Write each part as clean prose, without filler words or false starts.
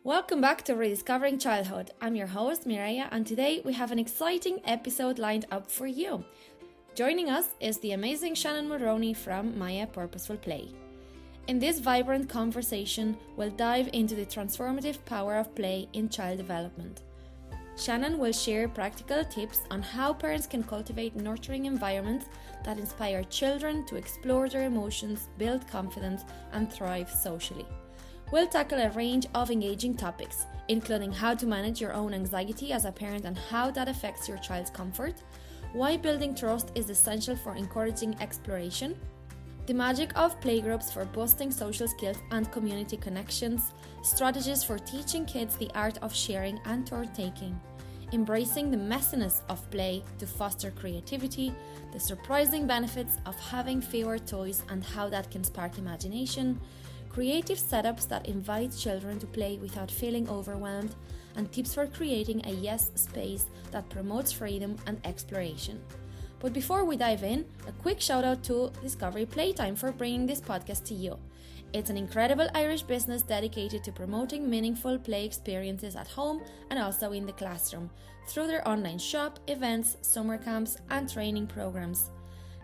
Welcome back to Rediscovering Childhood. I'm your host, Mireia, and today we have an exciting episode lined up for you. Joining us is the amazing Shannan from Maia Purposeful Play. In this vibrant conversation, we'll dive into the transformative power of play in child development. Shannan will share practical tips on how parents can cultivate nurturing environments that inspire children to explore their emotions, build confidence, and thrive socially. We'll tackle a range of engaging topics, including how to manage your own anxiety as a parent and how that affects your child's comfort, why building trust is essential for encouraging exploration, the magic of playgroups for boosting social skills and community connections, strategies for teaching kids the art of sharing and turn-taking, embracing the messiness of play to foster creativity, the surprising benefits of having fewer toys and how that can spark imagination, creative setups that invite children to play without feeling overwhelmed, and tips for creating a yes space that promotes freedom and exploration. But before we dive in, a quick shout out to Discovery Playtime for bringing this podcast to you. It's an incredible Irish business dedicated to promoting meaningful play experiences at home and also in the classroom through their online shop, events, summer camps, and training programs.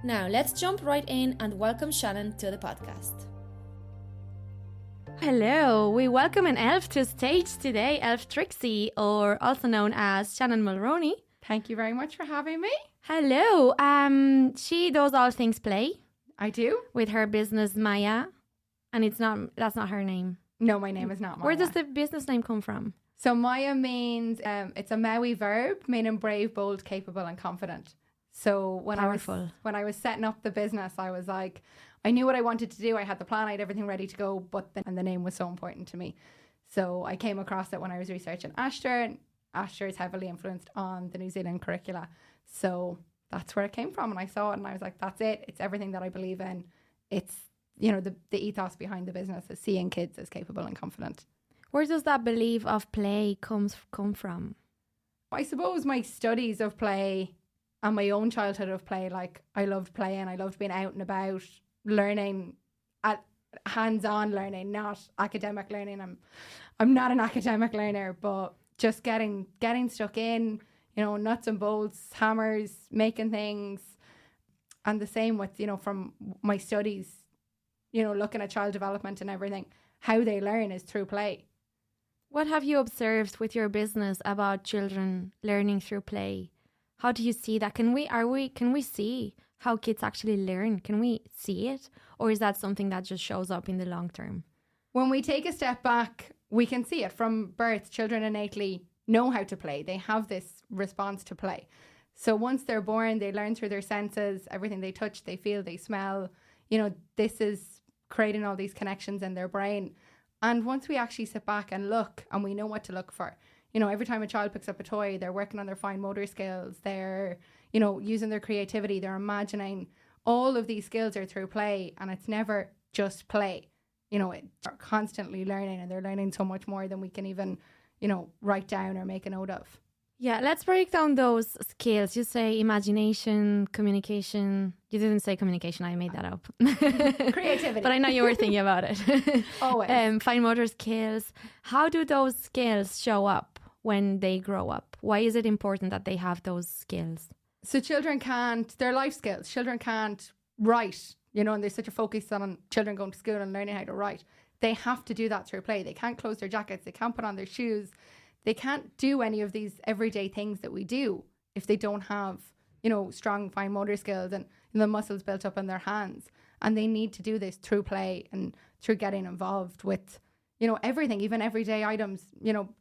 Now let's jump right in and welcome Shannan to the podcast. Hello, we welcome an elf to stage today, Elf Trixie, or also known as Shannan Mulroney. Thank you very much for having me. Hello, she does all things play. I do. With her business Maia, and that's not her name. No, my name is not Maia. Where does the business name come from? So Maia means, it's a Maui verb, meaning brave, bold, capable and confident. So when I was setting up the business, I was like, I knew what I wanted to do. I had the plan, I had everything ready to go, and the name was so important to me. So I came across it when I was researching Ashter, and Ashter is heavily influenced on the New Zealand curricula. So that's where it came from. And I saw it and I was like, that's it. It's everything that I believe in. It's, the ethos behind the business is seeing kids as capable and confident. Where does that belief of play come from? I suppose my studies of play and my own childhood of play, like I loved playing. I loved being out and about, learning, at hands-on learning, not academic learning. I'm not an academic learner, but just getting stuck in, nuts and bolts, hammers, making things. And the same with, from my studies, looking at child development and everything, how they learn is through play. What have you observed with your business about children learning through play? How do you see that? Can we see how kids actually learn? Can we see it? Or is that something that just shows up in the long term? When we take a step back, we can see it. From birth, children innately know how to play. They have this response to play. So once they're born, they learn through their senses, everything they touch, they feel, they smell. This is creating all these connections in their brain. And once we actually sit back and look, and we know what to look for, every time a child picks up a toy, they're working on their fine motor skills, they're, using their creativity, they're imagining. All of these skills are through play, and it's never just play. They're constantly learning, and they're learning so much more than we can even, write down or make a note of. Yeah, let's break down those skills. You say imagination, communication. You didn't say communication, I made that up. Creativity. But I know you were thinking about it. Always. Fine motor skills. How do those skills show up when they grow up? Why is it important that they have those skills? So they're life skills. Children can't write, and there's such a focus on children going to school and learning how to write. They have to do that through play. They can't close their jackets. They can't put on their shoes. They can't do any of these everyday things that we do if they don't have, strong fine motor skills and the muscles built up in their hands. And they need to do this through play and through getting involved with, everything, even everyday items,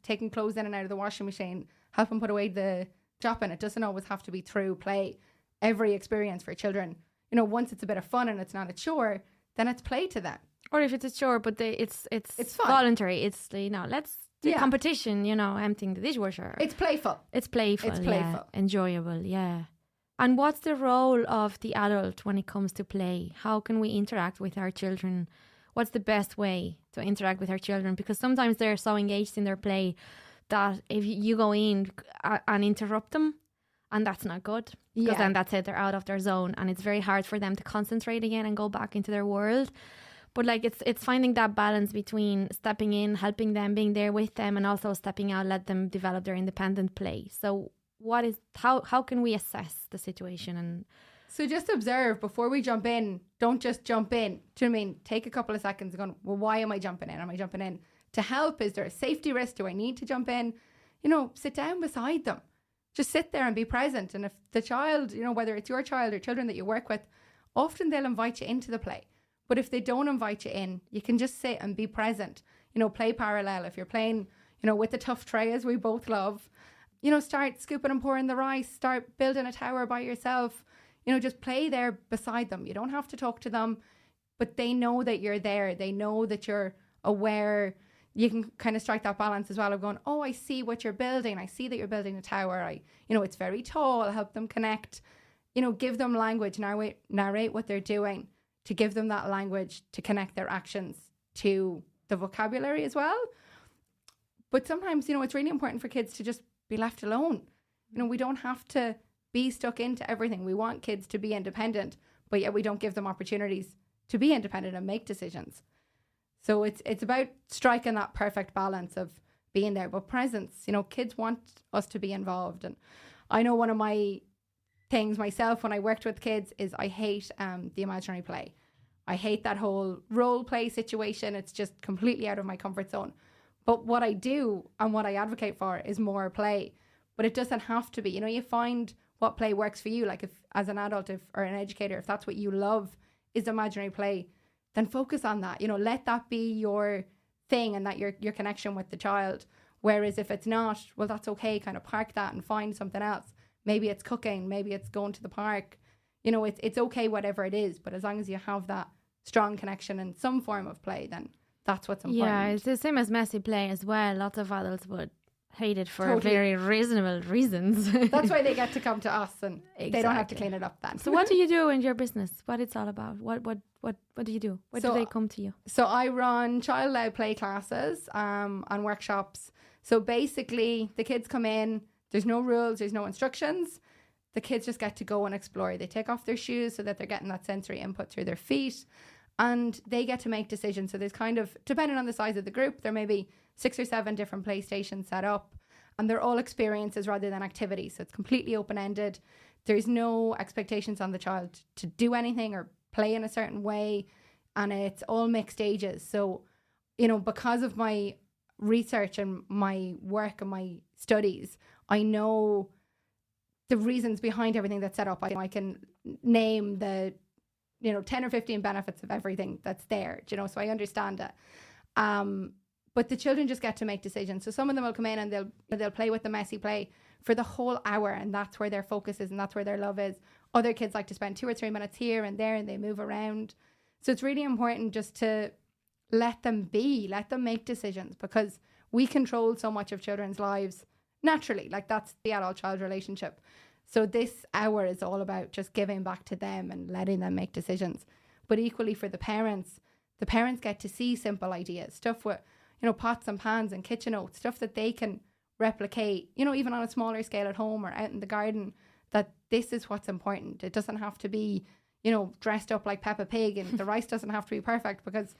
taking clothes in and out of the washing machine, helping put away the shopping. It doesn't always have to be through play. Every experience for children, once it's a bit of fun and it's not a chore, then it's play to them. Or if it's a chore, but it's fun. Voluntary. It's, let's do competition, emptying the dishwasher. It's playful. It's playful. Yeah. Enjoyable, yeah. And what's the role of the adult when it comes to play? How can we interact with our children? What's the best way to interact with our children? Because sometimes they're so engaged in their play that if you go in and interrupt them, and that's not good. Because then that's it, they're out of their zone and it's very hard for them to concentrate again and go back into their world. But like it's finding that balance between stepping in, helping them, being there with them, and also stepping out, let them develop their independent play. So how can we assess the situation? And so just observe before we jump in. Don't just jump in. Do you know what I mean? Take a couple of seconds and go, well, why am I jumping in? Am I jumping in to help? Is there a safety risk? Do I need to jump in? You know, sit down beside them. Just sit there and be present. And if the child, you know, whether it's your child or children that you work with, often they'll invite you into the play. But if they don't invite you in, you can just sit and be present. You know, play parallel. If you're playing, you know, with the tough tray, as we both love, you know, start scooping and pouring the rice, start building a tower by yourself. You know, just play there beside them. You don't have to talk to them, but they know that you're there. They know that you're aware. You can kind of strike that balance as well of going, oh, I see what you're building. I see that you're building a tower. You know, it's very tall. Help them connect. You know, give them language, narrate what they're doing, to give them that language to connect their actions to the vocabulary as well. But sometimes, you know, it's really important for kids to just be left alone. You know, we don't have to be stuck into everything. We want kids to be independent, but yet we don't give them opportunities to be independent and make decisions. So it's about striking that perfect balance of being there, but presence. You know, kids want us to be involved. And I know one of my things myself when I worked with kids is I hate the imaginary play. I hate that whole role play situation. It's just completely out of my comfort zone. But what I do and what I advocate for is more play. But it doesn't have to be. You know, you find what play works for you. Like if as an adult or an educator, if that's what you love is imaginary play, then focus on that. You know, let that be your thing and that your connection with the child. Whereas if it's not, well, that's okay. Kind of park that and find something else. Maybe it's cooking. Maybe it's going to the park. You know, it's okay, whatever it is. But as long as you have that strong connection and some form of play, then that's what's important. Yeah, it's the same as messy play as well. Lots of adults would hate it for very reasonable reasons. That's why they get to come to us and they don't have to clean it up then. So what do you do in your business? What it's all about? What do you do? Where do they come to you? So I run child-led play classes and workshops. So basically the kids come in, there's no rules, there's no instructions. The kids just get to go and explore. They take off their shoes so that they're getting that sensory input through their feet and they get to make decisions. So there's kind of, depending on the size of the group, there may be 6 or 7 different playstations set up and they're all experiences rather than activities. So it's completely open-ended. There's no expectations on the child to do anything or play in a certain way. And it's all mixed ages. So, you know, because of my research and my work and my studies, I know the reasons behind everything that's set up. I can name the, 10 or 15 benefits of everything that's there, so I understand it. But the children just get to make decisions. So some of them will come in and they'll play with the messy play for the whole hour, and that's where their focus is and that's where their love is. Other kids like to spend 2 or 3 minutes here and there and they move around. So it's really important just to let them make decisions, because we control so much of children's lives naturally. Like, that's the adult-child relationship. So this hour is all about just giving back to them and letting them make decisions. But equally for the parents get to see simple ideas, stuff with, pots and pans and kitchen oats, stuff that they can replicate, even on a smaller scale at home or out in the garden, that this is what's important. It doesn't have to be, dressed up like Peppa Pig, and the rice doesn't have to be perfect, because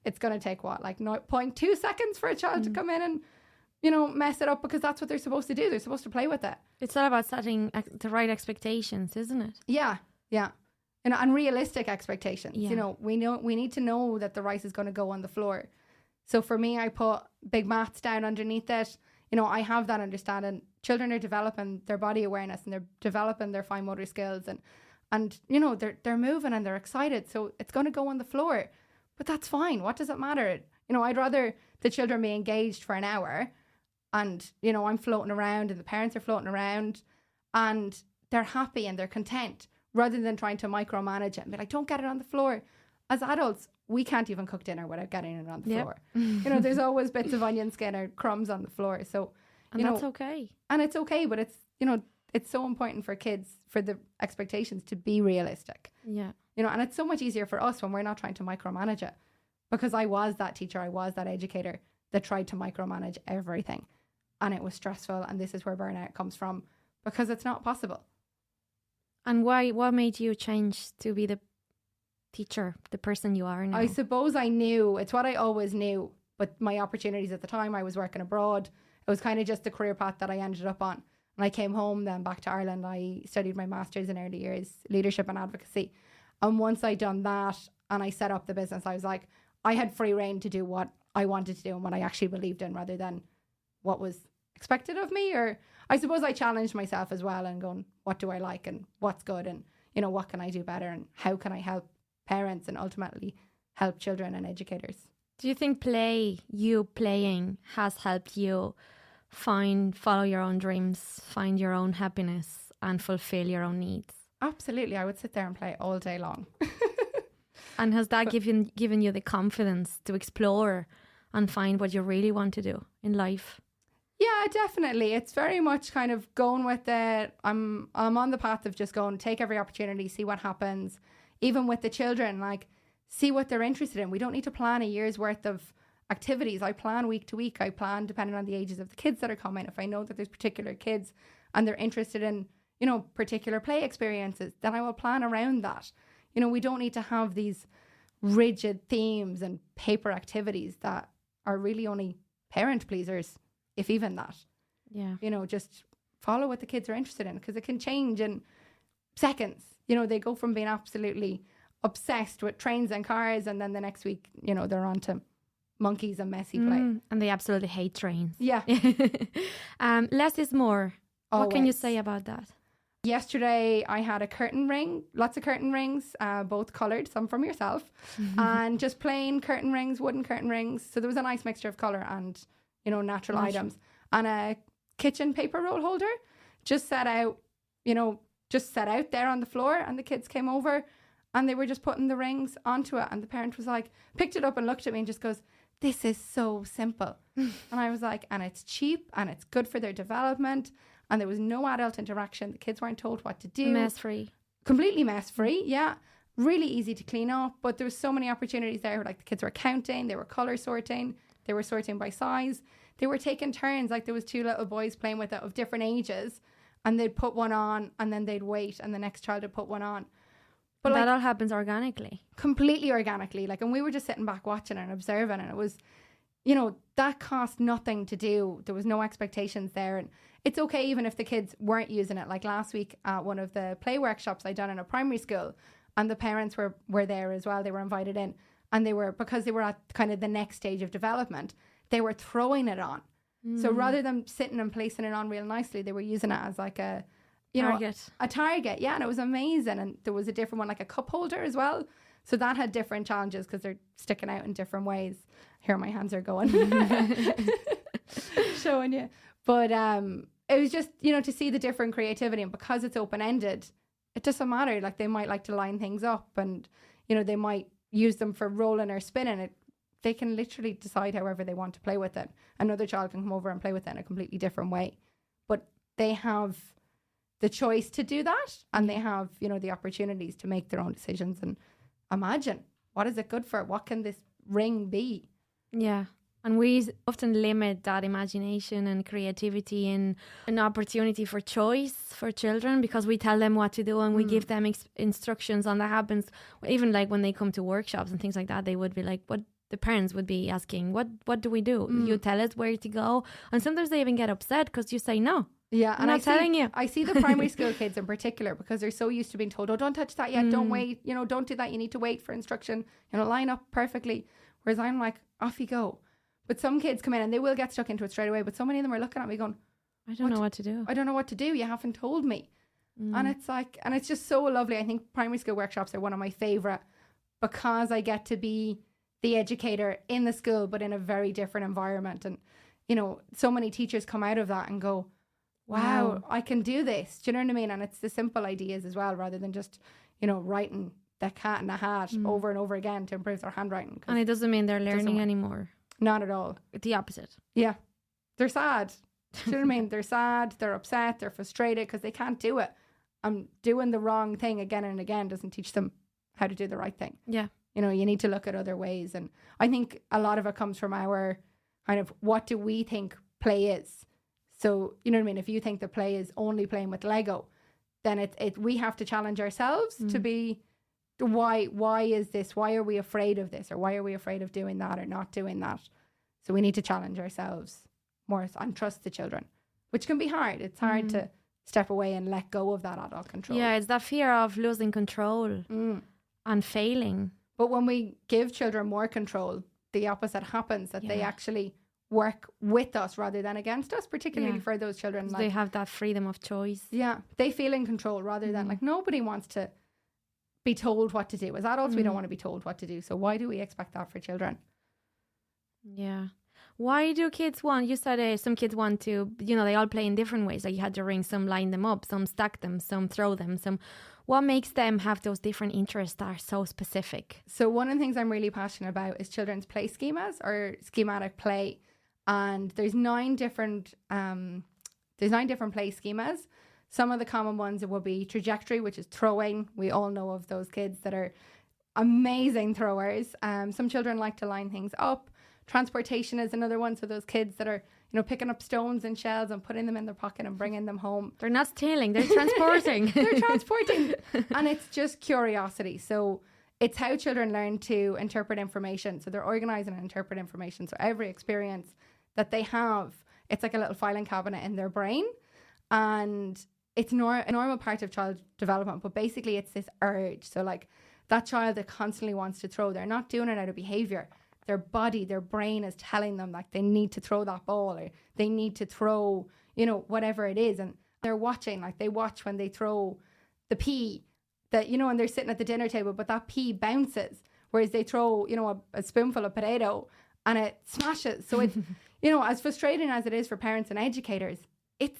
it's going to take 0.2 seconds for a child to come in and, mess it up, because that's what they're supposed to do. They're supposed to play with it. It's all about setting the right expectations, isn't it? Yeah. And realistic expectations. Yeah. We need to know that the rice is going to go on the floor. So for me, I put big mats down underneath it. I have that understanding. Children are developing their body awareness and they're developing their fine motor skills, and they're moving and they're excited. So it's going to go on the floor, but that's fine. What does it matter? I'd rather the children be engaged for an hour, and I'm floating around and the parents are floating around and they're happy and they're content, rather than trying to micromanage it and be like, don't get it on the floor. As adults, we can't even cook dinner without getting it on the floor. There's always bits of onion skin or crumbs on the floor. So, that's okay. And it's okay, but it's so important for kids, for the expectations to be realistic. Yeah. And it's so much easier for us when we're not trying to micromanage it. Because I was that teacher, I was that educator that tried to micromanage everything. And it was stressful, and this is where burnout comes from, because it's not possible. And what made you change to be the teacher, the person you are now? I suppose I knew. It's what I always knew. But my opportunities at the time, I was working abroad. It was kind of just the career path that I ended up on. When I came home then back to Ireland, I studied my master's in early years leadership and advocacy. And once I'd done that and I set up the business, I was like, I had free reign to do what I wanted to do and what I actually believed in rather than what was expected of me. Or I suppose I challenged myself as well and going, what do I like and what's good and, you know, what can I do better and how can I help parents and ultimately help children and educators. Do you think playing has helped you follow your own dreams, find your own happiness and fulfill your own needs? Absolutely. I would sit there and play all day long. And has that given you the confidence to explore and find what you really want to do in life? Yeah, definitely. It's very much kind of going with it. I'm on the path of just going, take every opportunity, see what happens. Even with the children, like, see what they're interested in. We don't need to plan a year's worth of activities. I plan week to week. I plan depending on the ages of the kids that are coming. If I know that there's particular kids and they're interested in, you know, particular play experiences, then I will plan around that. You know, we don't need to have these rigid themes and paper activities that are really only parent pleasers, if even that. Yeah. You know, just follow what the kids are interested in because it can change in seconds. You know, they go from being absolutely obsessed with trains and cars and then the next week, you know, they're on to monkeys and messy play. And they absolutely hate trains. Yeah. Less is more. Always. What can you say about that? Yesterday I had a curtain ring, lots of curtain rings, both coloured, some from yourself, and just plain curtain rings, wooden curtain rings. So there was a nice mixture of colour and, you know, natural items. And a kitchen paper roll holder just set out there on the floor, and the kids came over and they were just putting the rings onto it. And the parent was like, picked it up and looked at me and just goes, this is so simple. And I was like, and it's cheap and it's good for their development. And there was no adult interaction. The kids weren't told what to do. Mess free. Completely mess free, yeah. Really easy to clean up. But there was so many opportunities there. Like the kids were counting, they were colour sorting, they were sorting by size. They were taking turns. Like there was 2 little boys playing with it of different ages. And they'd put one on and then they'd wait and the next child would put one on. But that all happens organically. Completely organically. Like, and we were just sitting back watching and observing, and it was, you know, that cost nothing to do. There was no expectations there. And it's okay even if the kids weren't using it. Like last week at one of the play workshops I'd done in a primary school, and the parents were there as well. They were invited in, and because they were at kind of the next stage of development, they were throwing it on. So rather than sitting and placing it on real nicely, they were using it as like a target. Yeah, and it was amazing. And there was a different one, like a cup holder as well. So that had different challenges because they're sticking out in different ways. Here my hands are going. Showing you. But it was just, you know, to see the different creativity. And because it's open-ended, it doesn't matter. Like they might like to line things up and, you know, they might use them for rolling or spinning. They can literally decide however they want to play with it. Another child can come over and play with it in a completely different way. But they have the choice to do that, and they have, you know, the opportunities to make their own decisions and imagine, what is it good for? What can this ring be? Yeah. And we often limit that imagination and creativity and an opportunity for choice for children because we tell them what to do and we give them instructions, and that happens even like when they come to workshops and things like that. They would be like, what the parents would be asking, what do we do? You tell us where to go. And sometimes they even get upset because you say no. Yeah, and I'm telling you. I see the primary school kids in particular because they're so used to being told, oh, don't touch that yet, don't wait, you know, don't do that, you need to wait for instruction, you know, line up perfectly. Whereas I'm like, off you go. But some kids come in and they will get stuck into it straight away, but so many of them are looking at me going, I don't know what to do. I don't know what to do, you haven't told me. And it's like, and it's just so lovely. I think primary school workshops are one of my favourite because I get to be the educator in the school, but in a very different environment. And, you know, so many teachers come out of that and go, wow, I can do this. Do you know what I mean? And it's the simple ideas as well, rather than just, you know, writing the cat in a hat over and over again to improve their handwriting. And it doesn't mean they're learning anymore. Not at all. The opposite. Yeah. They're sad. Do you know what I mean? They're sad, they're upset, they're frustrated because they can't do it. Doing the wrong thing again and again doesn't teach them how to do the right thing. Yeah. You know, you need to look at other ways. And I think a lot of it comes from our kind of, what do we think play is? So, you know what I mean? If you think the play is only playing with Lego, then we have to challenge ourselves to be why is this? Why are we afraid of this? Or why are we afraid of doing that or not doing that? So we need to challenge ourselves more and trust the children, which can be hard. It's hard to step away and let go of that adult control. Yeah, it's that fear of losing control and failing. But when we give children more control, the opposite happens, that they actually work with us rather than against us, particularly for those children. They have that freedom of choice. Yeah, they feel in control rather than like nobody wants to be told what to do. As adults, we don't want to be told what to do. So why do we expect that for children? Yeah. Why do kids want, you said some kids want to, they all play in different ways. Like you had to ring, some line them up, some stack them, some throw them, some. What makes them have those different interests that are so specific? So one of the things I'm really passionate about is children's play schemas or schematic play. And there's 9 different play schemas. Some of the common ones would be trajectory, which is throwing. We all know of those kids that are amazing throwers. Some children like to line things up. Transportation is another one. So those kids that are, picking up stones and shells and putting them in their pocket and bringing them home. They're not stealing, they're transporting. They're transporting. And it's just curiosity. So it's how children learn to interpret information. So they're organising and interpret information. So every experience that they have, it's like a little filing cabinet in their brain. And it's a normal part of child development. But basically it's this urge. So like that child that constantly wants to throw, they're not doing it out of behaviour. Their body, their brain is telling them like they need to throw that ball or they need to throw, whatever it is. And they're watching, like they watch when they throw the pea that, and they're sitting at the dinner table, but that pea bounces. Whereas they throw, a spoonful of potato and it smashes. So it's, as frustrating as it is for parents and educators, it's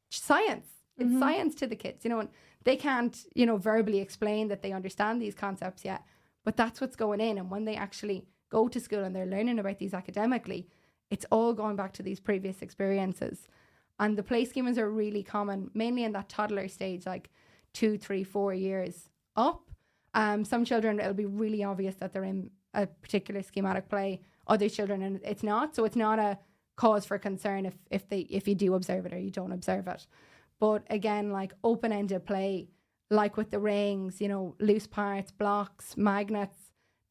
science. It's science to the kids, and they can't, verbally explain that they understand these concepts yet. But that's what's going in. And when they actually go to school and they're learning about these academically, it's all going back to these previous experiences. And the play schemas are really common, mainly in that toddler stage, like 2, 3, 4 years up. Some children, it'll be really obvious that they're in a particular schematic play. Other children, and it's not. So it's not a cause for concern if you do observe it or you don't observe it. But again, like open-ended play, like with the rings, loose parts, blocks, magnets,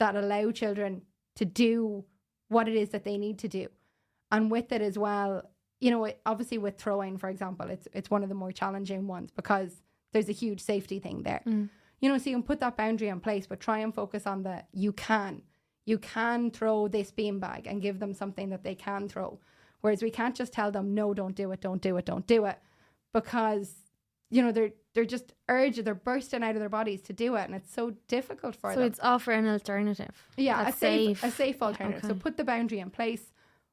that allow children to do what it is that they need to do. And with it as well, obviously with throwing, for example, it's one of the more challenging ones because there's a huge safety thing there. So you can put that boundary in place, but try and focus on you can throw this beanbag and give them something that they can throw. Whereas we can't just tell them, no, don't do it, because they're just they're bursting out of their bodies to do it, and it's so difficult for them. So it's offer an alternative. Yeah, a safe alternative. Okay. So put the boundary in place,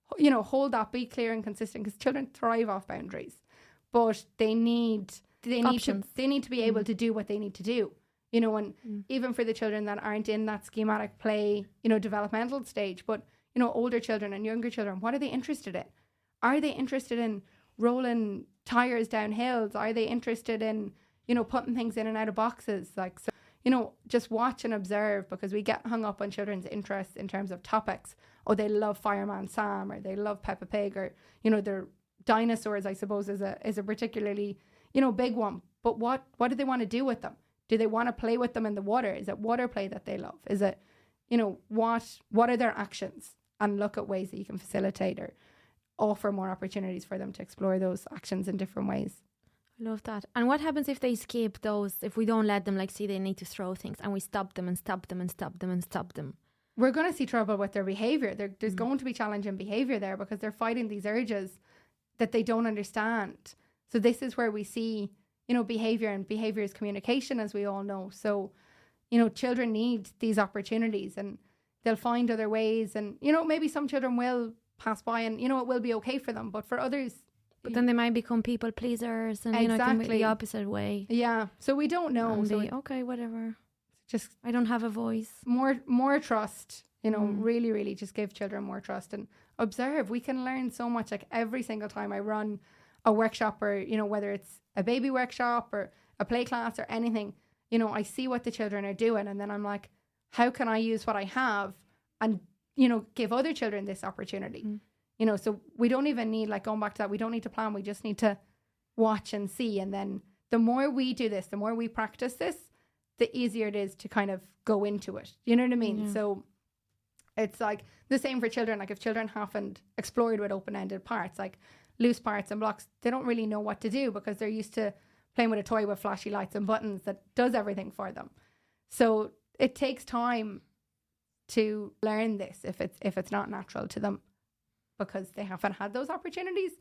hold that, be clear and consistent, because children thrive off boundaries, but they need to be able to do what they need to do. And even for the children that aren't in that schematic play, developmental stage, but older children and younger children, what are they interested in? Are they interested in rolling tires down hills? Are they interested in putting things in and out of boxes? Like, so just watch and observe, because we get hung up on children's interests in terms of topics. Oh, they love Fireman Sam, or they love Peppa Pig, or their dinosaurs, I suppose, is a particularly big one. But what do they want to do with them? Do they want to play with them in the water? Is it water play that they love? Is it what are their actions? And look at ways that you can facilitate or offer more opportunities for them to explore those actions in different ways. I love that. And what happens if they skip those, if we don't let them, like, see they need to throw things and we stop them and stop them and stop them and stop them? We're going to see trouble with their behaviour. There's going to be challenging behaviour there, because they're fighting these urges that they don't understand. So this is where we see, behaviour, and behaviour is communication, as we all know. So, children need these opportunities, and they'll find other ways. And, maybe some children will pass by and, it will be okay for them. But for others... But then they might become people pleasers and, exactly. The opposite way. Yeah. So we don't know. And okay, whatever. Just... I don't have a voice. More trust, really, really just give children more trust and observe. We can learn so much. Like every single time I run a workshop, or, whether it's a baby workshop or a play class or anything, I see what the children are doing, and then I'm like, how can I use what I have and, give other children this opportunity? So we don't even need, like, going back to that, we don't need to plan. We just need to watch and see. And then the more we do this, the more we practice this, the easier it is to kind of go into it. You know what I mean? Yeah. So it's like the same for children. Like if children haven't explored with open-ended parts, like loose parts and blocks, they don't really know what to do because they're used to playing with a toy with flashy lights and buttons that does everything for them. So it takes time to learn this if it's not natural to them because they haven't had those opportunities.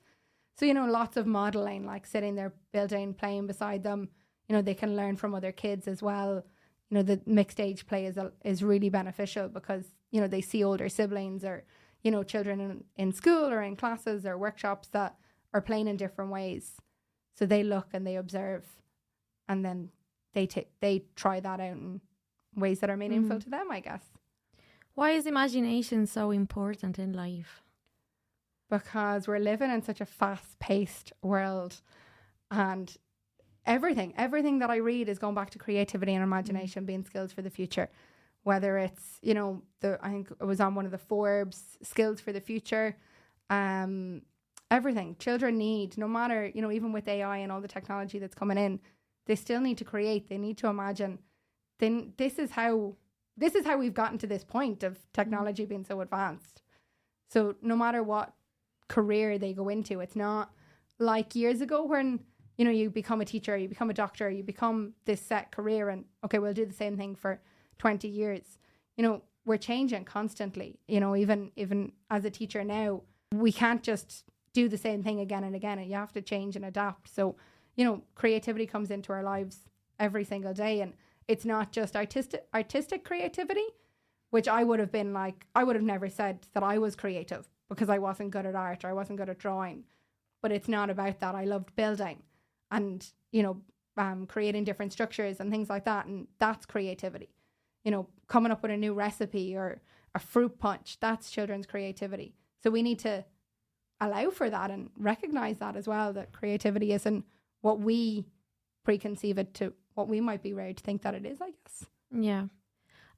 So, lots of modeling, like sitting there, building, playing beside them. They can learn from other kids as well. The mixed age play is really beneficial because, they see older siblings or, children in school or in classes or workshops that are playing in different ways. So they look and they observe and then they try that out in ways that are meaningful to them, I guess. Why is imagination so important in life? Because we're living in such a fast-paced world and everything that I read is going back to creativity and imagination being skills for the future. Whether it's, I think it was on one of the Forbes skills for the future. Everything children need, no matter, even with AI and all the technology that's coming in, they still need to create. They need to imagine. Then this is how we've gotten to this point of technology being so advanced. So no matter what career they go into, it's not like years ago when, you become a teacher, you become a doctor, you become this set career and, okay, we'll do the same thing for 20 years. We're changing constantly. Even as a teacher now, we can't just do the same thing again and again. You have to change and adapt. So, creativity comes into our lives every single day. And it's not just artistic creativity, which I would have never said that I was creative because I wasn't good at art or I wasn't good at drawing. But it's not about that. I loved building and, creating different structures and things like that. And that's creativity. Coming up with a new recipe or a fruit punch, that's children's creativity. So we need to allow for that and recognize that as well, that creativity isn't what we preconceive it to, what we might be ready to think that it is, I guess. Yeah.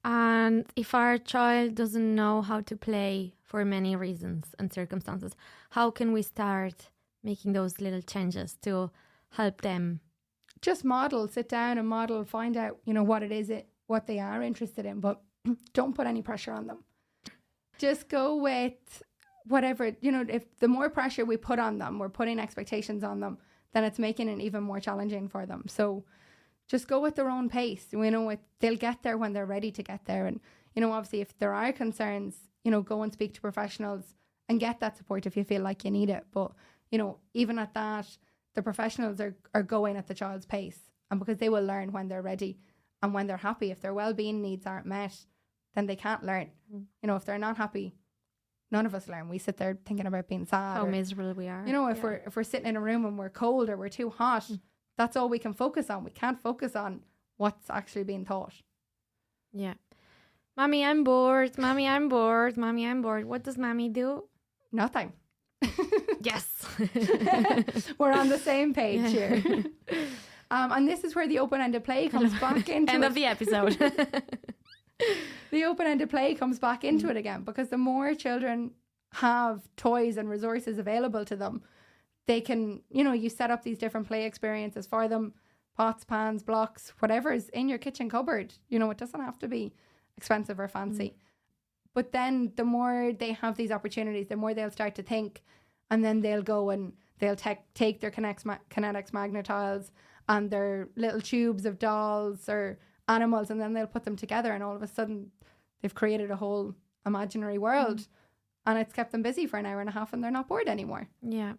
And if our child doesn't know how to play for many reasons and circumstances, how can we start making those little changes to help them? Just sit down and model, find out, what it is, what they are interested in, but don't put any pressure on them. Just go with whatever, if the more pressure we put on them, we're putting expectations on them, then it's making it even more challenging for them. So just go with their own pace. They'll get there when they're ready to get there. And, obviously if there are concerns, go and speak to professionals and get that support if you feel like you need it. But, even at that, the professionals are going at the child's pace, and because they will learn when they're ready and when they're happy. If their well-being needs aren't met, then they can't learn. If they're not happy, none of us learn. We sit there thinking about being sad. How miserable we are. If we're sitting in a room and we're cold or we're too hot, that's all we can focus on. We can't focus on what's actually being taught. Yeah. Mommy, I'm bored. Mommy, I'm bored. Mommy, I'm bored. What does mommy do? Nothing. Yes. We're on the same page here. And this is where the open-ended play comes back into End of the episode. The open-ended play comes back into it again, because the more children have toys and resources available to them, they can, you set up these different play experiences for them, pots, pans, blocks, whatever's in your kitchen cupboard. It doesn't have to be expensive or fancy. But then the more they have these opportunities, the more they'll start to think, and then they'll go and they'll take their kinetics magnetiles and their little tubes of dolls or animals, and then they'll put them together, and all of a sudden they've created a whole imaginary world, and it's kept them busy for an hour and a half, and they're not bored anymore. Yeah.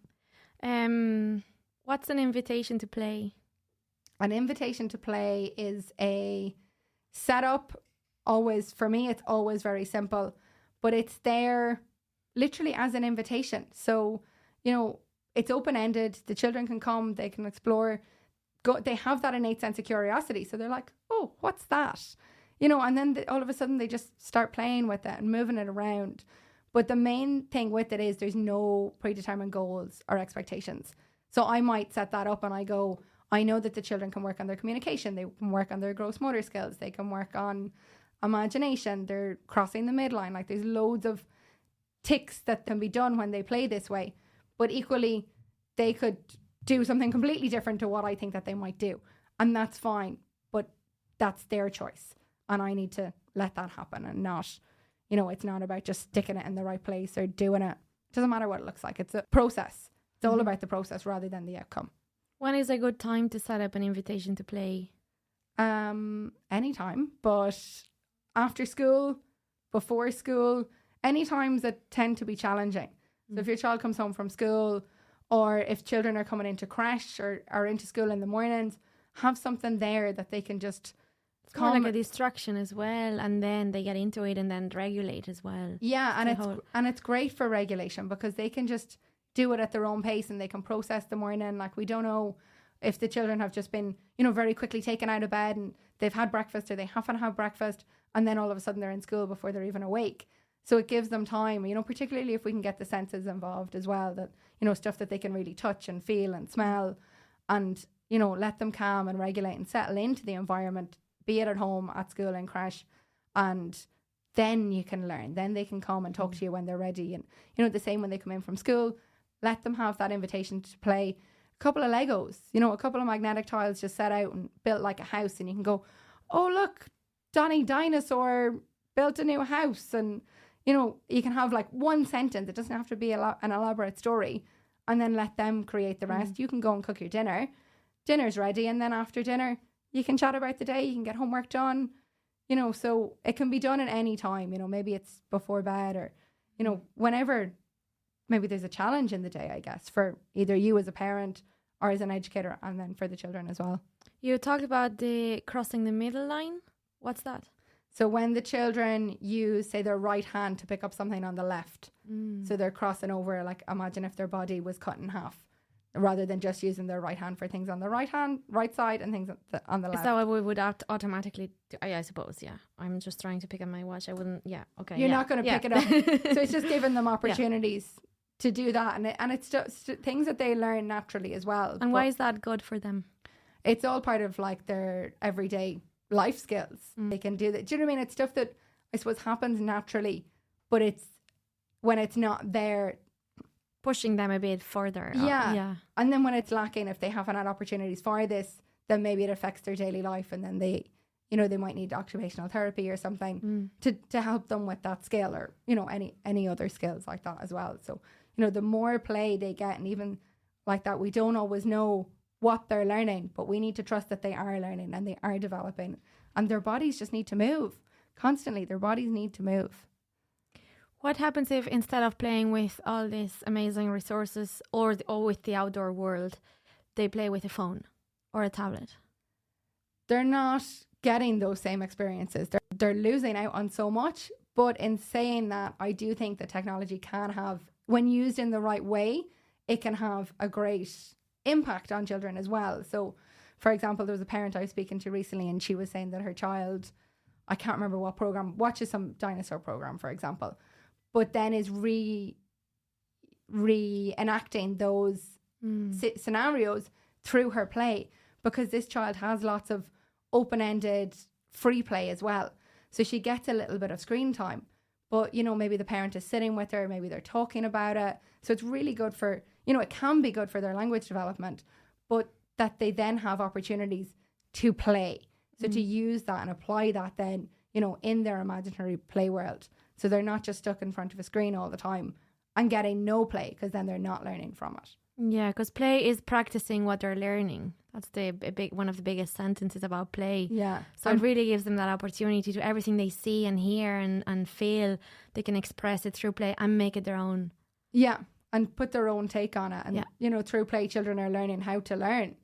What's an invitation to play? An invitation to play is a setup. Always, for me, it's always very simple, but it's there literally as an invitation. So, it's open-ended. The children can come, they can explore. They have that innate sense of curiosity. So they're like, oh, what's that? And then all of a sudden they just start playing with it and moving it around. But the main thing with it is there's no predetermined goals or expectations. So I might set that up and I know that the children can work on their communication. They can work on their gross motor skills. They can work on imagination. They're crossing the midline. Like, there's loads of ticks that can be done when they play this way. But equally, they could do something completely different to what I think that they might do. And that's fine. But that's their choice. And I need to let that happen and not, you know, it's not about just sticking it in the right place or doing it. It doesn't matter what it looks like. It's a process. It's all about the process rather than the outcome. When is a good time to set up an invitation to play? Anytime, but after school, before school, any times that tend to be challenging. So if your child comes home from school, or if children are coming into creche or are into school in the mornings, have something there that they can just It's more like a distraction as well, and then they get into it and then regulate as well. Yeah, and it's great for regulation because they can just do it at their own pace and they can process the morning. Like, we don't know if the children have just been, you know, very quickly taken out of bed and they've had breakfast or they haven't had breakfast, and then all of a sudden they're in school before they're even awake. So it gives them time, you know, particularly if we can get the senses involved as well, that, you know, stuff that they can really touch and feel and smell, and, you know, let them calm and regulate and settle into the environment, be it at home, at school, in creche, and then you can learn. Then they can come and talk to you when they're ready. And, you know, the same when they come in from school, let them have that invitation to play. A couple of Legos, you know, a couple of magnetic tiles just set out and built like a house, and you can go, oh, look, Donny Dinosaur built a new house. And, you know, you can have like one sentence. It doesn't have to be an elaborate story, and then let them create the rest. You can go and cook your dinner. Dinner's ready. And then after dinner, you can chat about the day. You can get homework done, you know, so it can be done at any time. You know, maybe it's before bed or, you know, whenever maybe there's a challenge in the day, I guess, for either you as a parent or as an educator, and then for the children as well. You talked about the crossing the middle line. What's that? So when the children use, say, their right hand to pick up something on the left, so they're crossing over, like, imagine if their body was cut in half, rather than just using their right hand for things on the right side and things on the left. Is that what we would automatically do? I suppose, yeah. I'm just trying to pick up my watch. I wouldn't, okay. You're not going to pick it up. So it's just giving them opportunities to do that. And it's just things that they learn naturally as well. And why is that good for them? It's all part of like their everyday life skills. They can do that. Do you know what I mean? It's stuff that I suppose happens naturally, but it's when it's not there, pushing them a bit further. Yeah. And then when it's lacking, if they haven't had opportunities for this, then maybe it affects their daily life, and then they, you know, they might need occupational therapy or something to help them with that skill, or, you know, any other skills like that as well. So, you know, the more play they get, and even like that, we don't always know what they're learning, but we need to trust that they are learning and they are developing, and their bodies just need to move constantly. Their bodies need to move. What happens if instead of playing with all these amazing resources or with the outdoor world, they play with a phone or a tablet? They're not getting those same experiences. They're losing out on so much. But in saying that, I do think that technology can have, when used in the right way, it can have a great impact on children as well. So, for example, there was a parent I was speaking to recently, and she was saying that her child, I can't remember what program, watches some dinosaur program, for example, but then is reenacting those scenarios through her play, because this child has lots of open-ended free play as well. So she gets a little bit of screen time, but, you know, maybe the parent is sitting with her, maybe they're talking about it. So it's really good for, you know, it can be good for their language development, but that they then have opportunities to play. So to use that and apply that then, you know, in their imaginary play world. So they're not just stuck in front of a screen all the time and getting no play, because then they're not learning from it. Yeah, because play is practicing what they're learning. That's one of the biggest sentences about play. Yeah. So it really gives them that opportunity to everything they see and hear and feel, they can express it through play and make it their own. Yeah, and put their own take on it. And, you know, through play, children are learning how to learn.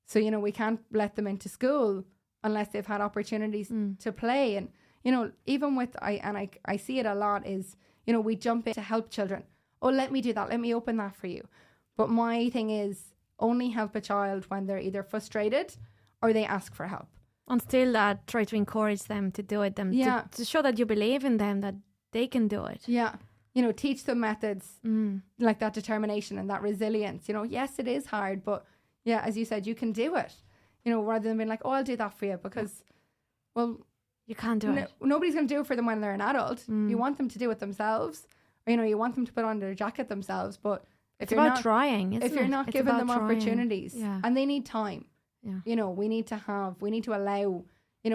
So, you know, we can't let them into school unless they've had opportunities to play. And, you know, even with, I see it a lot is, you know, we jump in to help children. Oh, let me do that. Let me open that for you. But my thing is, only help a child when they're either frustrated or they ask for help. And still try to encourage them to do it, to show that you believe in them, that they can do it. Yeah. You know, teach them methods like that determination and that resilience. You know, yes, it is hard, but yeah, as you said, you can do it. You know, rather than being like, oh, I'll do that for you, because, well, you can't do it. Nobody's going to do it for them when they're an adult. You want them to do it themselves. Or, you know, you want them to put on their jacket themselves, but it's about trying, isn't it? If you're not giving them opportunities, yeah. and they need time, yeah. you know, we need to allow, you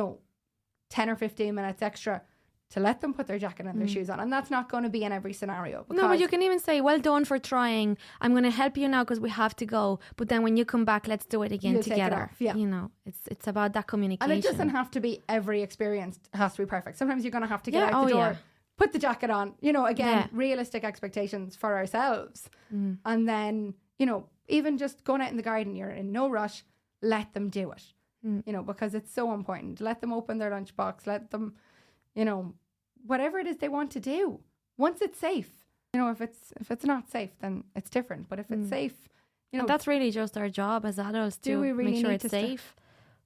10 or 15 minutes extra to let them put their jacket and their shoes on. And that's not going to be in every scenario. No, but you can even say, well done for trying. I'm going to help you now because we have to go. But then when you come back, let's do it again together. It's about that communication. And it doesn't have to be every experience has to be perfect. Sometimes you're going to have to get out the door, put the jacket on, again, realistic expectations for ourselves. And then, even just going out in the garden, you're in no rush, let them do it. Because it's so important. Let them open their lunchbox. Let them, whatever it is they want to do. Once it's safe. If it's not safe, then it's different. But if it's safe, and that's really just our job as adults to make sure it's safe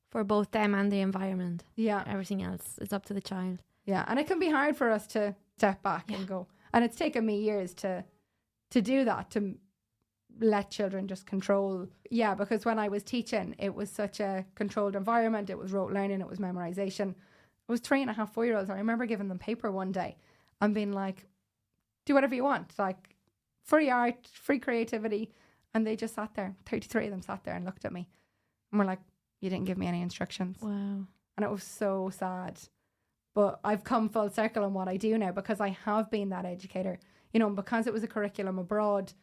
for both them and the environment. Yeah. Everything else is up to the child. Yeah. And it can be hard for us to step back and go. And it's taken me years to do that, to let children just control. Yeah, because when I was teaching, it was such a controlled environment. It was rote learning. It was memorization. It was 3.5, 4-year-olds. I remember giving them paper one day and being like, do whatever you want. Like, free art, free creativity. And they just sat there. 33 of them sat there and looked at me. And were like, you didn't give me any instructions. Wow. And it was so sad. But I've come full circle on what I do now because I have been that educator. Because it was a curriculum abroad,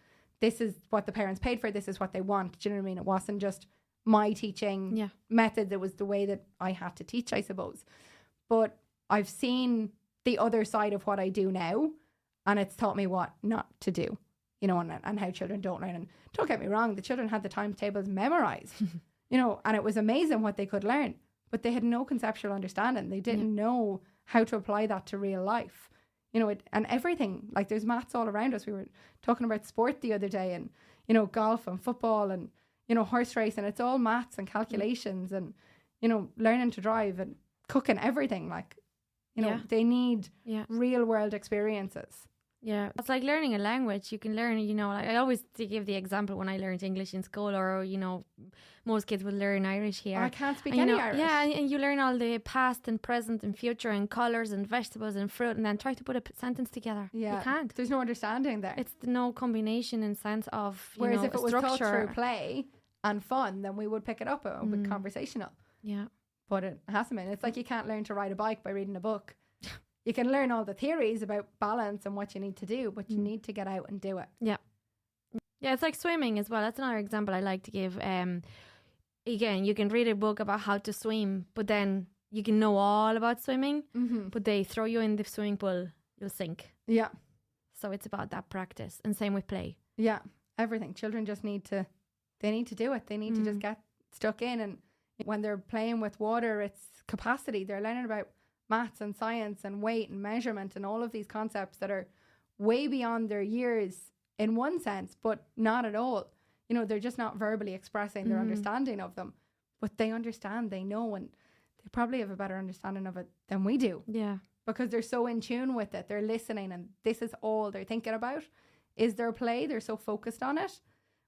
this is what the parents paid for. This is what they want. Do you know what I mean? It wasn't just my teaching methods. It was the way that I had to teach, I suppose. But I've seen the other side of what I do now, and it's taught me what not to do, and how children don't learn. And don't get me wrong, the children had the timetables memorized, and it was amazing what they could learn, but they had no conceptual understanding. They didn't know how to apply that to real life. And everything, like there's maths all around us. We were talking about sport the other day and, golf and football and, horse racing. It's all maths and calculations and, learning to drive and cooking, everything. Like, they need real world experiences. Yeah, it's like learning a language. You can learn, like I always give the example when I learned English in school, or, most kids would learn Irish here. I can't speak any Irish. Yeah, and you learn all the past and present and future and colours and vegetables and fruit, and then try to put a sentence together. Yeah. You can't. There's no understanding there. It's no combination in sense of, whereas if it was structure. taught through play and fun, then we would pick it up with conversational. Yeah. But it hasn't been. It's like you can't learn to ride a bike by reading a book. You can learn all the theories about balance and what you need to do, but you need to get out and do it. Yeah. Yeah, it's like swimming as well. That's another example I like to give. Again, you can read a book about how to swim, but then you can know all about swimming, but they throw you in the swimming pool, you'll sink. Yeah. So it's about that practice. And same with play. Yeah, everything. Children just need to do it. They need to just get stuck in. And when they're playing with water, it's capacity. They're learning about maths and science and weight and measurement and all of these concepts that are way beyond their years in one sense, but not at all. They're just not verbally expressing their understanding of them, but they understand, they know, and they probably have a better understanding of it than we do. Yeah. Because they're so in tune with it. They're listening and this is all they're thinking about is their play. They're so focused on it.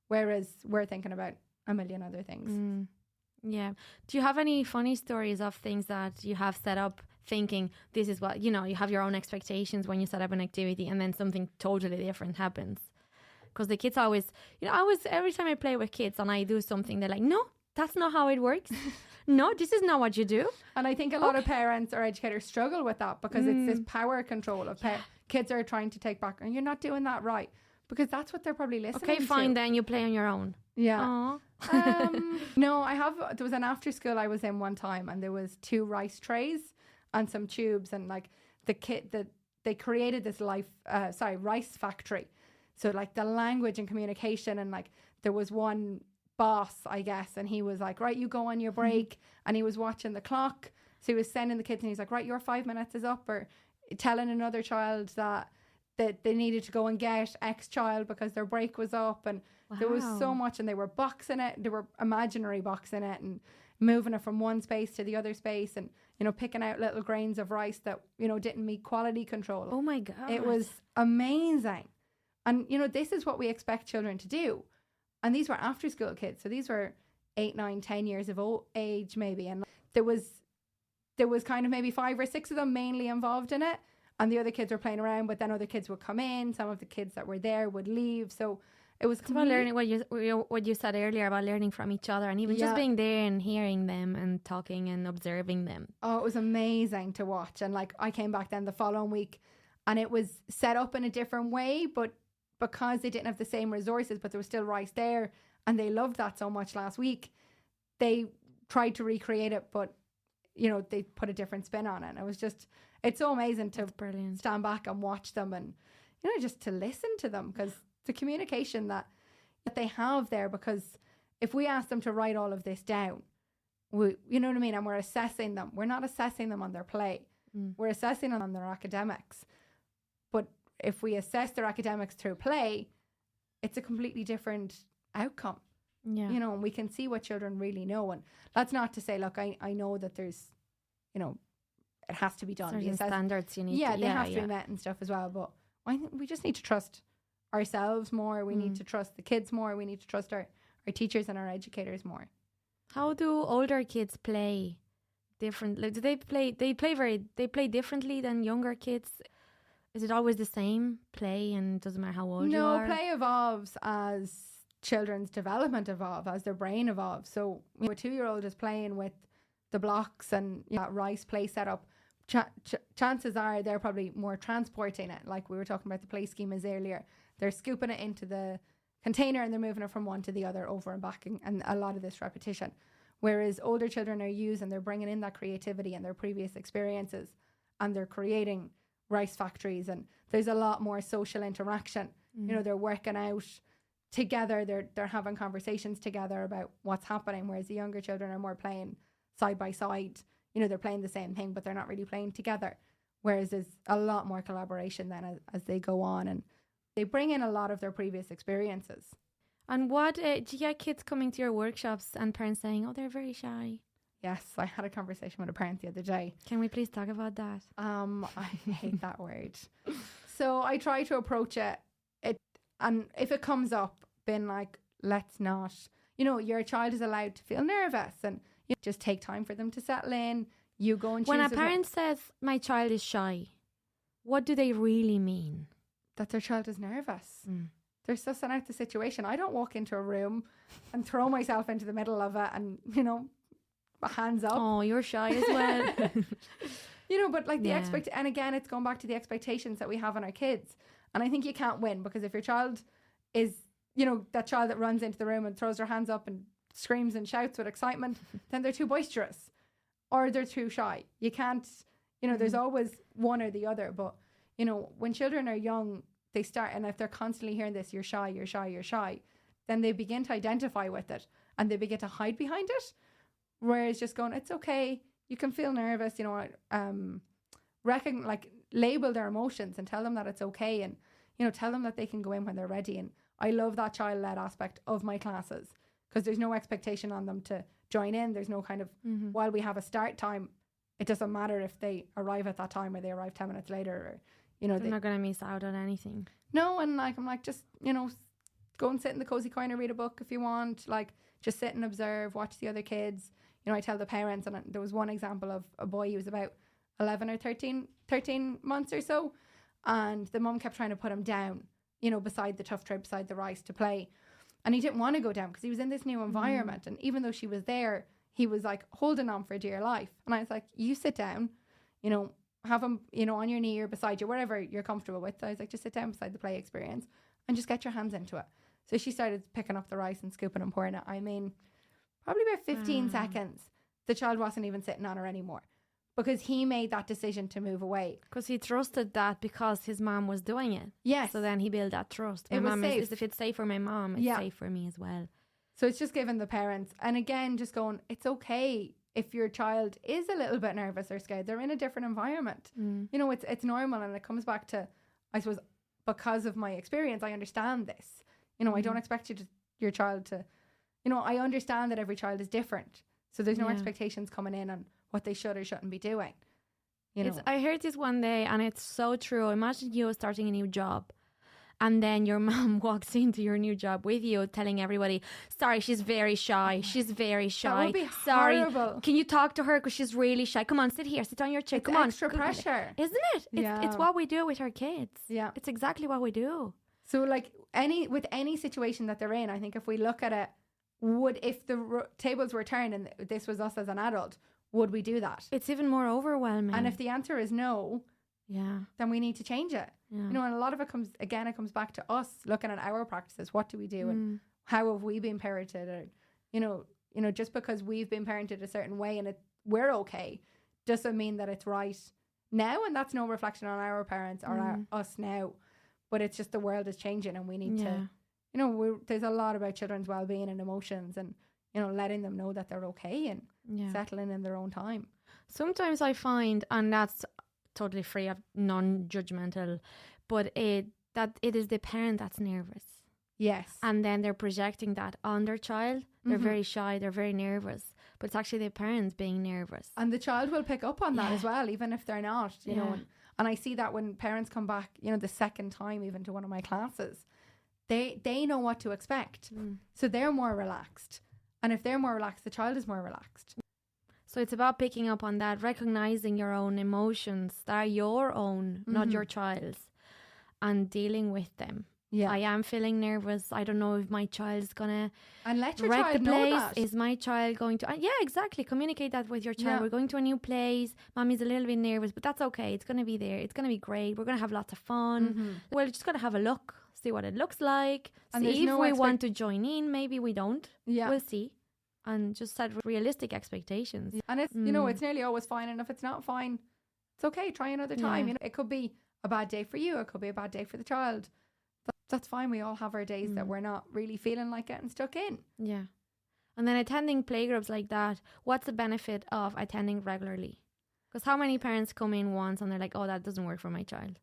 Whereas we're thinking about a million other things. Yeah. Do you have any funny stories of things that you have set up thinking this is what, you have your own expectations when you set up an activity and then something totally different happens? Because the kids always, every time I play with kids and I do something, they're like, no, that's not how it works. No, this is not what you do. And I think a lot of parents or educators struggle with that because it's this power control of kids are trying to take back and you're not doing that right. Because that's what they're probably listening to. Okay, fine, then you play on your own. Yeah. No, there was an after school I was in one time and there was 2 rice trays and some tubes and like they created this rice factory. So like the language and communication and like there was one boss, I guess, and he was like, right, you go on your break. And he was watching the clock. So he was sending the kids and he's like, right, your 5 minutes is up, or telling another child that they needed to go and get X child because their break was up. And there was so much, and they were boxing it. They were imaginary boxing it and moving it from one space to the other space and, picking out little grains of rice that, didn't meet quality control. Oh my God. It was amazing. And, this is what we expect children to do. And these were after school kids. So these were 8, 9, 10 years of age maybe. And there was kind of maybe 5 or 6 of them mainly involved in it. And the other kids were playing around, but then other kids would come in. Some of the kids that were there would leave. So It was It's about learning what you said earlier about learning from each other, and even just being there and hearing them and talking and observing them. Oh, it was amazing to watch. And like I came back then the following week and it was set up in a different way, but because they didn't have the same resources, but there was still rice there and they loved that so much last week, they tried to recreate it, but you know, they put a different spin on it. And it was just, it's so amazing to stand back and watch them and, you know, just to listen to them, because the communication that they have there, because if we ask them to write all of this down, you know what I mean? And we're assessing them. We're not assessing them on their play. We're assessing them on their academics. But if we assess their academics through play, it's a completely different outcome. Yeah. You know, and we can see what children really know. And that's not to say, look, I know that there's, you know, it has to be done. Certain standards you need to, they have to be met and stuff as well. But I think we just need to trust ourselves more. We need to trust the kids more. We need to trust our teachers and our educators more. How do older kids play differently? Do they play differently than younger kids? Is it always the same play and it doesn't matter how old you are? No, play evolves as children's development evolve, as their brain evolves. So a 2-year-old is playing with the blocks and that rice play setup. Chances are they're probably more transporting it, like we were talking about the play schemas earlier. They're scooping it into the container and they're moving it from one to the other over and back, and a lot of this repetition. Whereas older children are using, they're bringing in that creativity and their previous experiences, and they're creating rice factories, and there's a lot more social interaction. You know, they're working out together, they're having conversations together about what's happening, whereas the younger children are more playing side by side. You know, they're playing the same thing, but they're not really playing together. Whereas there's a lot more collaboration then as they go on, and they bring in a lot of their previous experiences. And what, do you get kids coming to your workshops and parents saying, oh, they're very shy? Yes, I had a conversation with a parent the other day. Can we please talk about that? I hate that word. So I try to approach it, and if it comes up, being like, let's not, you know, your child is allowed to feel nervous, and you just take time for them to settle in. You go and choose. When a parent says, my child is shy, what do they really mean? That their child is nervous. They're sussing out the situation. I don't walk into a room and throw myself into the middle of it and, you know, hands up. Oh, you're shy as well. You know, but like the and again, it's going back to the expectations that we have on our kids. And I think you can't win, because if your child is, you know, that child that runs into the room and throws their hands up and screams and shouts with excitement, then they're too boisterous or they're too shy. You can't, you know, there's always one or the other. But, you know, when children are young, they start, and if they're constantly hearing this, you're shy, you're shy, you're shy, then they begin to identify with it and they begin to hide behind it. Whereas just going, it's okay, you can feel nervous, you know, label their emotions and tell them that it's okay, and, you know, tell them that they can go in when they're ready. And I love that child-led aspect of my classes, because there's no expectation on them to join in. There's no kind of, while we have a start time, it doesn't matter if they arrive at that time or they arrive 10 minutes later, or, you know, they're not going to miss out on anything. No, and like, I'm like, just, you know, go and sit in the cozy corner, read a book if you want, like, just sit and observe, watch the other kids. You know, I tell the parents, and there was one example of a boy, he was about 11 or 13 months or so, and the mum kept trying to put him down, you know, beside the tough tray, beside the rice to play. And he didn't want to go down because he was in this new environment. And even though she was there, he was like holding on for dear life. And I was like, you sit down, you know, have him, you know, on your knee or beside you, wherever you're comfortable with. So I was like, just sit down beside the play experience and just get your hands into it. So she started picking up the rice and scooping and pouring it. I mean, probably about 15 seconds, the child wasn't even sitting on her anymore, because he made that decision to move away. Because he trusted that because his mom was doing it. Yes. So then he built that trust. My mom is, if it's safe for my mom, it's safe for me as well. So it's just giving the parents, and again, just going, it's okay if your child is a little bit nervous or scared. They're in a different environment. You know, it's normal, and it comes back to, I suppose, because of my experience, I understand this. You know, I don't expect your child to, you know, I understand that every child is different. So there's no expectations coming in on what they should or shouldn't be doing. You know, I heard this one day, and it's so true. Imagine you starting a new job, and then your mom walks into your new job with you, telling everybody, sorry, she's very shy. She's very shy. That would be sorry. Horrible. Can you talk to her because she's really shy? Come on, sit here. Sit on your chair. Come on. Extra pressure. Isn't it? It's what we do with our kids. Yeah. It's exactly what we do. So like any situation that they're in, I think if we look at it, if the tables were turned and this was us as an adult, would we do that? It's even more overwhelming. And if the answer is no, then we need to change it. You know, and a lot of it comes back to us looking at our practices. What do we do and how have we been parented? Or, you know, just because we've been parented a certain way and we're okay doesn't mean that it's right now. And that's no reflection on our parents or us now. But it's just the world is changing and we need to, you know, there's a lot about children's well-being and emotions and, you know, letting them know that they're okay and settling in their own time. Sometimes I find, and that's totally free of non-judgmental, but that it is the parent that's nervous. Yes. And then they're projecting that on their child. They're very shy, they're very nervous, but it's actually the parents being nervous. And the child will pick up on that as well, even if they're not, you know. And I see that when parents come back, you know, the second time even to one of my classes, they know what to expect. So they're more relaxed. And if they're more relaxed, the child is more relaxed. So it's about picking up on that, recognizing your own emotions that are your own, not your child's, and dealing with them. Yeah. I am feeling nervous. I don't know if my child's gonna and let your child know that. Is my child going to exactly, communicate that with your child. We're going to a new place. Mommy's a little bit nervous, but that's okay. It's gonna be there. It's gonna be great. We're gonna have lots of fun. We're just gonna have a look, see what it looks like, and see if we want to join in. Maybe we don't. We'll see. And just set realistic expectations. And it's you know, it's nearly always fine, and if it's not fine, it's okay. Try another time. You know, it could be a bad day for you. It could be a bad day for the child. That's fine. We all have our days that we're not really feeling like getting stuck in. Yeah. And then attending playgroups like that, what's the benefit of attending regularly? Because how many parents come in once and they're like, oh, that doesn't work for my child?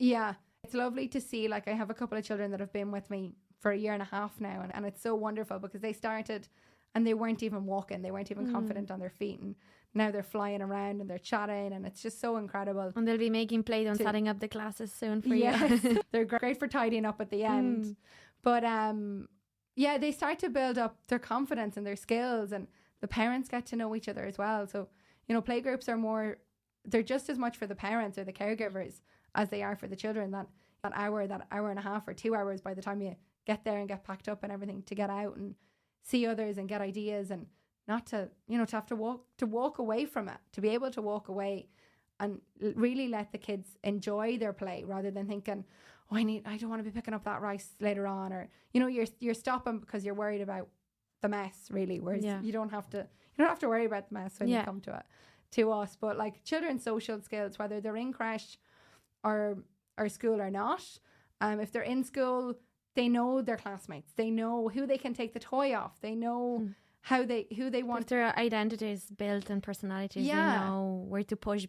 Yeah. It's lovely to see. Like, I have a couple of children that have been with me for 1.5 years now. And it's so wonderful because they started and they weren't even walking. They weren't even confident on their feet. And now they're flying around and they're chatting, and it's just so incredible. And they'll be making play and setting up the classes soon for you. They're great for tidying up at the end. But they start to build up their confidence and their skills, and the parents get to know each other as well. So, you know, playgroups are they're just as much for the parents or the caregivers as they are for the children. That hour and a half or 2 hours by the time you get there and get packed up and everything, to get out and see others and get ideas, and not to, you know, to have to walk away from it, to be able to walk away and really let the kids enjoy their play rather than thinking, oh, I don't want to be picking up that rice later on, or, you know, you're stopping because you're worried about the mess, really, whereas you don't have to worry about the mess when you come to us. But like children's social skills, whether they're in creche or school or not, if they're in school, they know their classmates, they know who they can take the toy off, they know who they want. If their identities built and personalities, they know where to push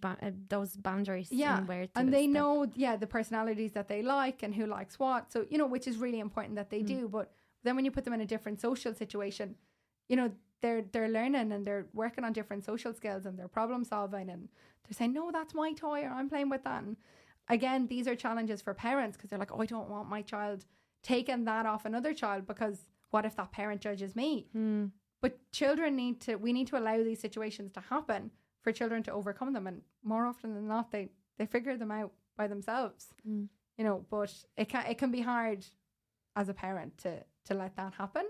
those boundaries. And where to and they know the personalities that they like and who likes what. So, you know, which is really important that they do. But then when you put them in a different social situation, you know, they're learning and they're working on different social skills and they're problem solving, and they're saying, no, that's my toy, or I'm playing with that. And again, these are challenges for parents because they're like, oh, I don't want my child taking that off another child, because what if that parent judges me? But children we need to allow these situations to happen for children to overcome them. And more often than not, they figure them out by themselves, you know, but it can be hard as a parent to let that happen.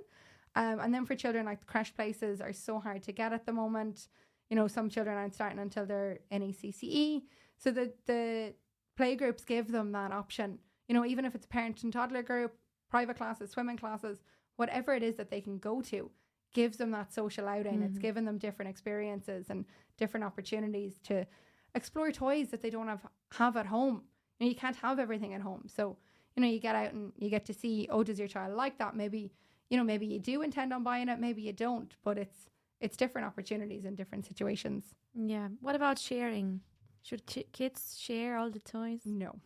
And then for children, like, the creche places are so hard to get at the moment. You know, some children aren't starting until they're in ECCE. So the playgroups give them that option, you know, even if it's a parent and toddler group, private classes, swimming classes, whatever it is that they can go to, gives them that social outing. It's given them different experiences and different opportunities to explore toys that they don't have at home. You know, you can't have everything at home. So, you know, you get out and you get to see, oh, does your child like that? Maybe, you know, maybe you do intend on buying it, maybe you don't, but it's different opportunities in different situations. Yeah. What about sharing? Should kids share all the toys? No.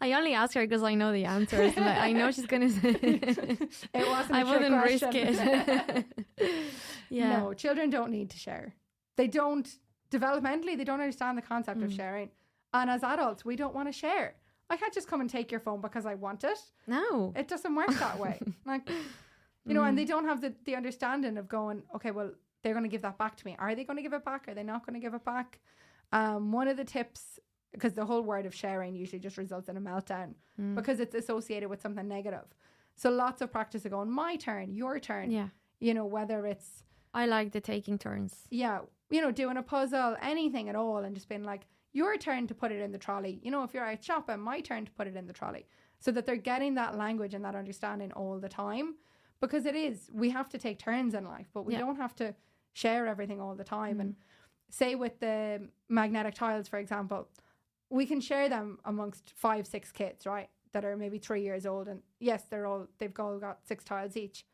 I only ask her because I know the answers. And I know she's going to say it wasn't. I wouldn't risk it. No, children don't need to share. They don't, developmentally, they don't understand the concept of sharing. And as adults, we don't want to share. I can't just come and take your phone because I want it. No. It doesn't work that way. Like, you know, and they don't have the understanding of going, okay, well, they're going to give that back to me. Are they going to give it back? Are they not going to give it back? One of the tips because the whole word of sharing usually just results in a meltdown because it's associated with something negative. So lots of practice of going, my turn, your turn. Yeah. You know, whether it's... I like the taking turns. Yeah. You know, doing a puzzle, anything at all, and just being like, your turn to put it in the trolley. You know, if you're out shopping, my turn to put it in the trolley. So that they're getting that language and that understanding all the time. Because it is, we have to take turns in life, but we don't have to share everything all the time. And say with the magnetic tiles, for example, we can share them amongst 5-6 kids, right? That are maybe 3 years old. And yes, they've all got 6 tiles each.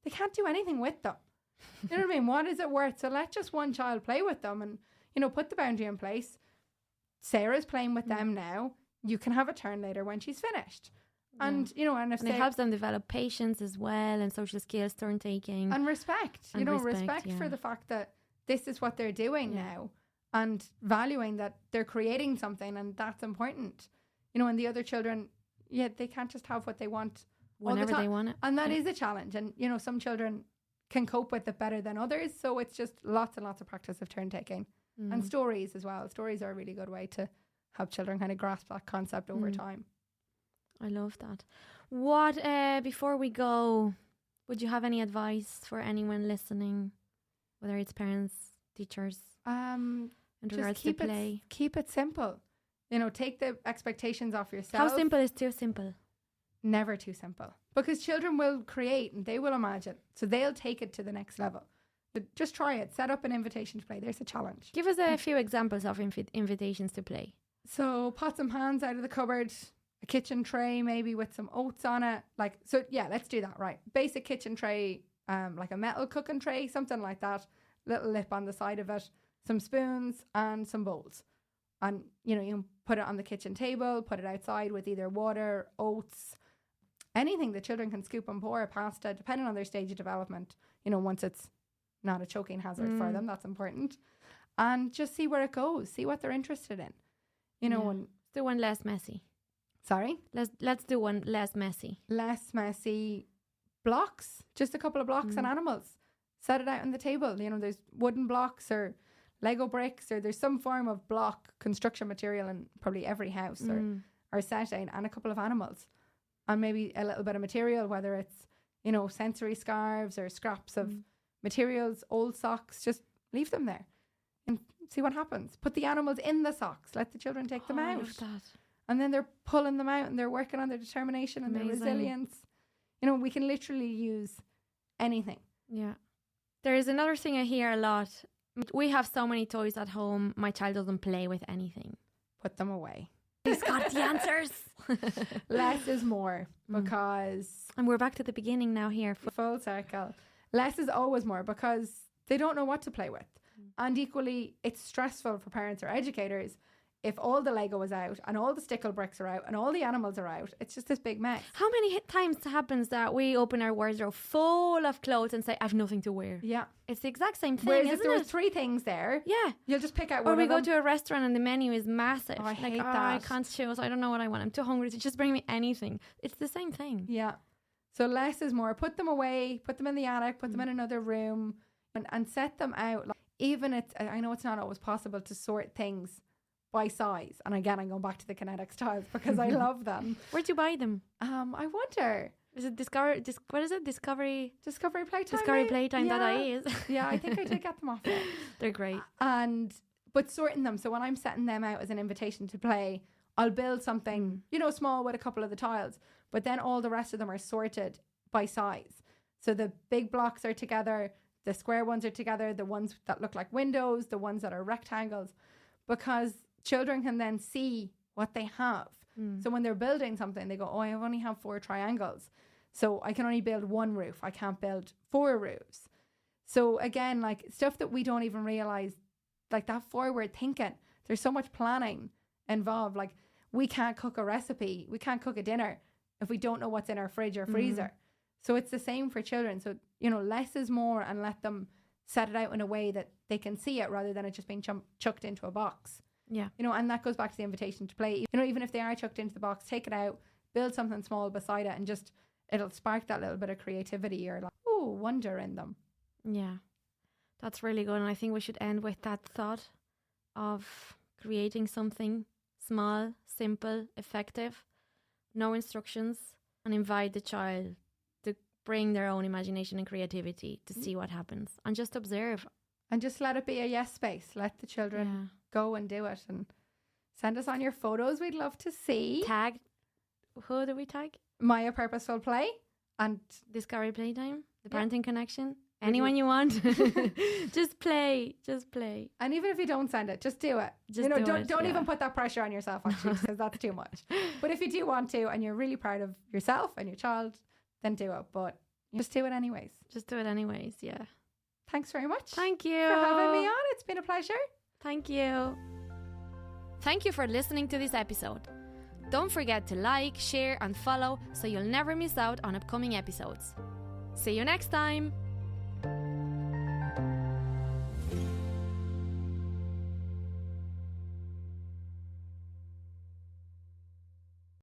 They can't do anything with them. You know what I mean? What is it worth? So let just one child play with them and, you know, put the boundary in place. Sarah's playing with them now. You can have a turn later when she's finished. And, you know, and if it helps them develop patience as well and social skills, turn taking. And respect. And you know, respect for the fact that this is what they're doing now and valuing that they're creating something and that's important. You know, and the other children, they can't just have what they want whenever they want it. And that is a challenge. And, you know, some children can cope with it better than others. So it's just lots and lots of practice of turn taking and stories as well. Stories are a really good way to help children kind of grasp that concept over time. I love that. What, before we go, would you have any advice for anyone listening, whether it's parents, teachers, in regards to play? Keep it simple. You know, take the expectations off yourself. How simple is too simple? Never too simple. Because children will create and they will imagine. So they'll take it to the next level. But just try it. Set up an invitation to play. There's a challenge. Give us a few examples of invitations to play. So pots and pans out of the cupboard. A kitchen tray maybe with some oats on it. Let's do that, right? Basic kitchen tray, like a metal cooking tray, something like that. Little lip on the side of it. Some spoons and some bowls. And, you know, you can put it on the kitchen table, put it outside with either water, oats, anything the children can scoop and pour, pasta, depending on their stage of development. You know, once it's not a choking hazard for them, that's important. And just see where it goes. See what they're interested in. You know, and do one less messy. Sorry? Let's do one less messy. Less messy. Blocks. Just a couple of blocks and animals. Set it out on the table. You know, there's wooden blocks or Lego bricks or there's some form of block construction material in probably every house or setting and a couple of animals. And maybe a little bit of material, whether it's, you know, sensory scarves or scraps of materials, old socks. Just leave them there and see what happens. Put the animals in the socks. Let the children take them out. I love that. And then they're pulling them out and they're working on their determination and their resilience. You know, we can literally use anything. Yeah. There is another thing I hear a lot. We have so many toys at home. My child doesn't play with anything. Put them away. He's got the answers. Less is more because... And we're back to the beginning now here. Full circle. Less is always more because they don't know what to play with. And equally, it's stressful for parents or educators if all the Lego is out and all the stickle bricks are out and all the animals are out. It's just this big mess. How many times happens that we open our wardrobe full of clothes and say, I've nothing to wear? Yeah. It's the exact same thing, Whereas isn't if there was 3 things there, you'll just pick out one of them. Or we of go to a restaurant and the menu is massive. Oh, I hate that. I can't choose. I don't know what I want. I'm too hungry to just bring me anything. It's the same thing. Yeah. So less is more. Put them away. Put them in the attic. Put them in another room and set them out. Like, I know it's not always possible to sort things by size. And again, I'm going back to the kinetic tiles because I love them. Where'd you buy them? I wonder. Is it Discovery Playtime? Discovery Playtime, that is. Yeah, I think I did get them off it. They're great. But sorting them. So when I'm setting them out as an invitation to play, I'll build something, you know, small with a couple of the tiles. But then all the rest of them are sorted by size. So the big blocks are together. The square ones are together. The ones that look like windows. The ones that are rectangles. Because children can then see what they have. So when they're building something, they go, I only have 4 triangles. So I can only build 1 roof. I can't build 4 roofs. So again, like stuff that we don't even realize, like that forward thinking, there's so much planning involved. Like we can't cook a recipe. We can't cook a dinner if we don't know what's in our fridge or freezer. So it's the same for children. So, you know, less is more and let them set it out in a way that they can see it rather than it just being chucked into a box. Yeah. You know, and that goes back to the invitation to play. You know, even if they are chucked into the box, take it out, build something small beside it and just, it'll spark that little bit of creativity or like, wonder in them. Yeah. That's really good. And I think we should end with that thought of creating something small, simple, effective, no instructions, and invite the child to bring their own imagination and creativity to see what happens and just observe. And just let it be a yes space. Let the children go and do it, and send us on your photos. We'd love to see. Tag. Who do we tag? Maia Purposeful Play and Discovery Playtime. The Parenting Connection. Anyone you want. Just play. And even if you don't send it, just do it. Just don't even put that pressure on yourself, actually, because that's too much. But if you do want to, and you're really proud of yourself and your child, then do it. But just do it anyways. Yeah. Thanks very much. Thank you for having me on. It's been a pleasure. Thank you. Thank you for listening to this episode. Don't forget to like, share and follow so you'll never miss out on upcoming episodes. See you next time.